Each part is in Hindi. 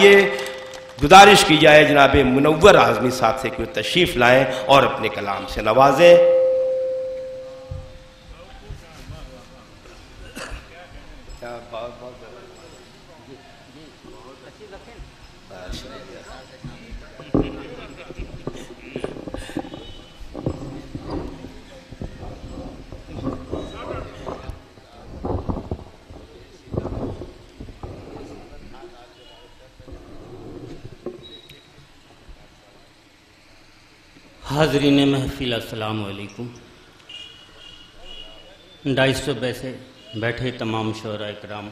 आइए गुजारिश की जाए जनाब मुनव्वर आज़मी साहब से कि तशरीफ लाएं और अपने कलाम से नवाजें। हाज़रीन महफिल अस्सलाम वालेकुम। 250 बैसे बैठे तमाम शोरा इकराम,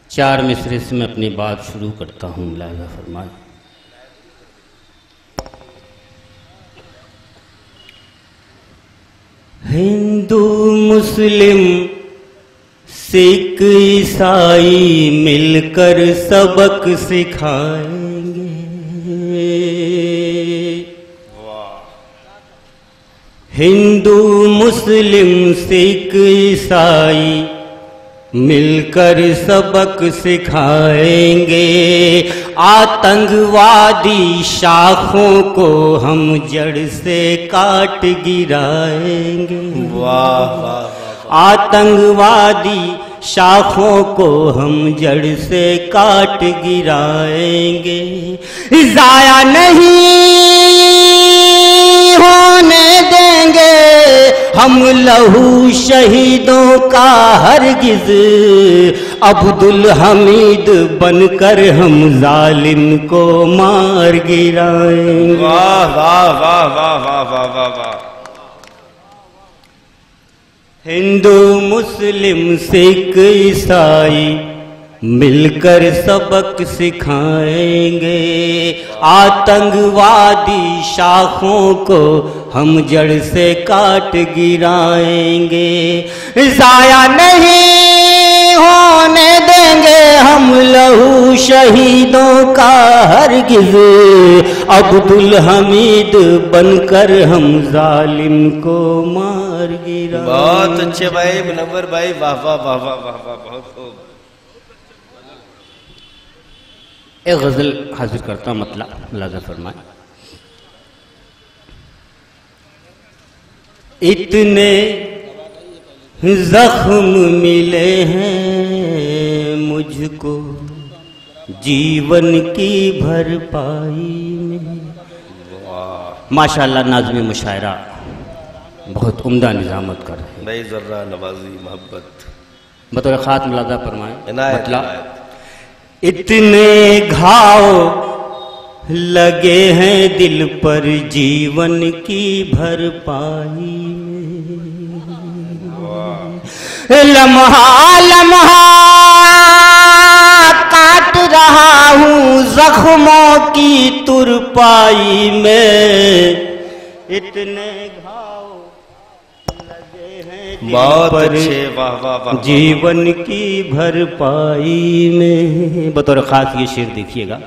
4 मिसरे से मैं अपनी बात शुरू करता हूँ। मुलाहिज़ा फरमाएं। हिंदू मुस्लिम सिख ईसाई मिलकर सबक सिखाएंगे। हिंदू मुस्लिम सिख ईसाई मिलकर सबक सिखाएंगे। आतंकवादी शाखों को हम जड़ से काट गिराएंगे। वाह वाह। आतंकवादी शाखों को हम जड़ से काट गिराएंगे। जाया नहीं होने देंगे हम लहू शहीदों का हरगिज। अब्दुल हमीद बनकर हम जालिम को मार गिराएंगे। वाह वाह वाह वाह वाह वाह वाह वाह। हिंदू मुस्लिम सिख ईसाई मिलकर सबक सिखाएंगे। आतंकवादी शाखों को हम जड़ से काट गिराएंगे। जाया नहीं होने देंगे हम लहू शहीदों का हरगिज। अब्दुल हमीद बनकर हम जालिम को मार गिराएंगे। बहुत अच्छे भाई मुनव्वर भाई, वाह वाह वाह वाह वाह वाह, बहुत खूब। एक गजल हाजिर करता मतलब मुलाहिज़ा फरमाएं। इतने जख्म मिले हैं मुझको जीवन की भरपाई में। माशाअल्लाह नाज़्म मुशायरा बहुत उम्दा निज़ामत कर रहे हैं। भाई जर्रा नवाजी मोहब्बत बतौर ख़ास मुलाहिज़ा फरमाएं। मतलब इतने घाव लगे हैं दिल पर जीवन की भरपाई में। लम्हा लम्हा काट रहा हूँ जख्मों की तुरपाई में। इतने बहुत अच्छे, वाह वाह वाह। जीवन की भरपाई में बतौर खास ये शेर देखिएगा।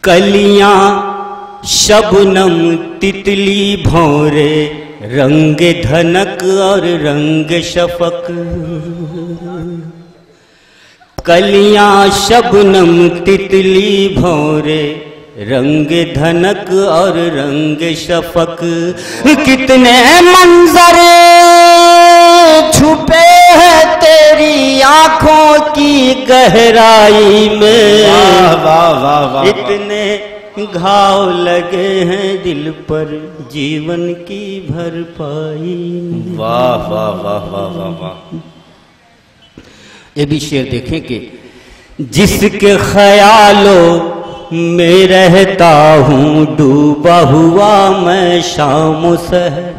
कलियां शबनम तितली भौरे रंग धनक और रंग शफक। कलियां शबनम तितली भौरे रंग धनक और रंग शफक। कितने मंजर छुपे हैं तेरी आंखों की गहराई में। वाह वाह वाह वाह। इतने घाव लगे हैं दिल पर जीवन की भरपाई। वाह वाह वाह वाह वाह वाह। ये भी शेर देखें कि जिसके ख्यालों में रहता हूँ डूबा हुआ मैं शाम सहर।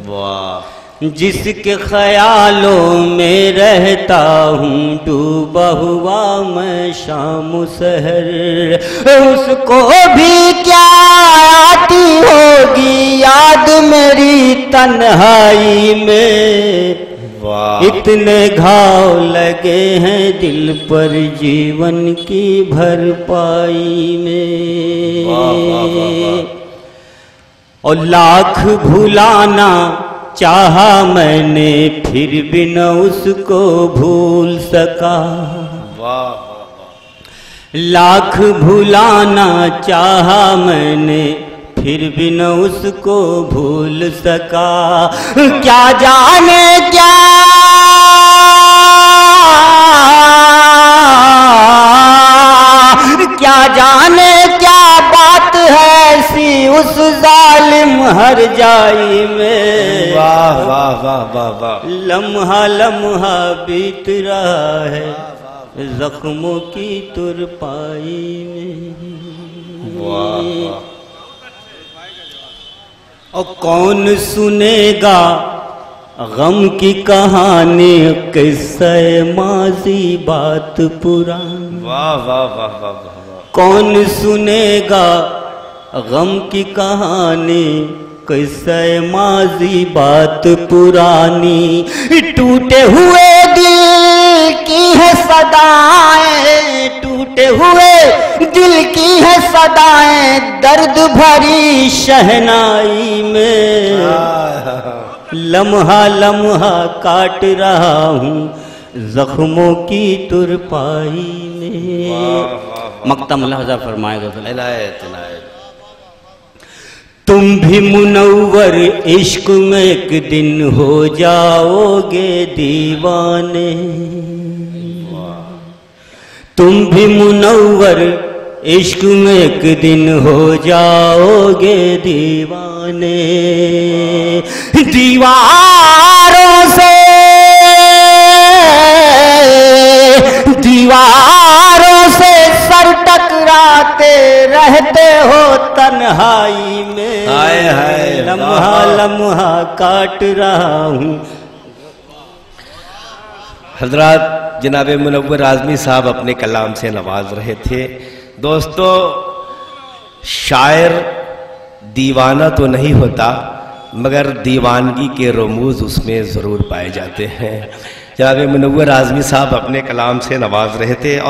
वाह। जिसके ख्यालों में रहता हूँ डूबा हुआ मैं शाम सहर। उसको भी क्या आती होगी याद मेरी तन्हाई में। इतने घाव लगे हैं दिल पर जीवन की भरपाई में। और लाख भुलाना चाहा मैंने फिर भी न उसको भूल सका। वाह लाख भुलाना चाहा मैंने फिर भी न उसको भूल सका। क्या जाने क्या जाने क्या बात है ऐसी उस जालिम हर जाई में। वाह वाह वाह वाह वाह। लम्हा लम्हा बीत रहा है जख्मों की तुरपाई में। वाह। और कौन सुनेगा गम की कहानी किस्से माजी बात पुरानी। वाह वाह वाह वाह वाह। कौन सुनेगा गम की कहानी किस्से माजी बात पुरानी। टूटे हुए दिल की है सदाएं, टूटे हुए दिल की है सदाएं दर्द भरी शहनाई में। लम्हा लम्हा काट रहा हूँ जख्मों की तुरपाई में। मक्ता मुलाहजा फरमाएगा इनायत इनायत। तुम भी मुनव्वर इश्क में एक दिन हो जाओगे दीवाने। तुम भी मुनव्वर इश्क में एक दिन हो जाओगे दीवाने। दीवारों से सर टकराते रहते हो तन्हाई में। हाय हाय। लम्हा लम्हा काट रहा हूँ। हजरात जनाब मुनव्वर आज़मी साहब अपने कलाम से नवाज रहे थे। दोस्तों, शायर दीवाना तो नहीं होता मगर दीवानगी के रमूज उसमें ज़रूर पाए जाते हैं। जनाब मुनव्वर आज़मी साहब अपने कलाम से नवाज रहे थे। और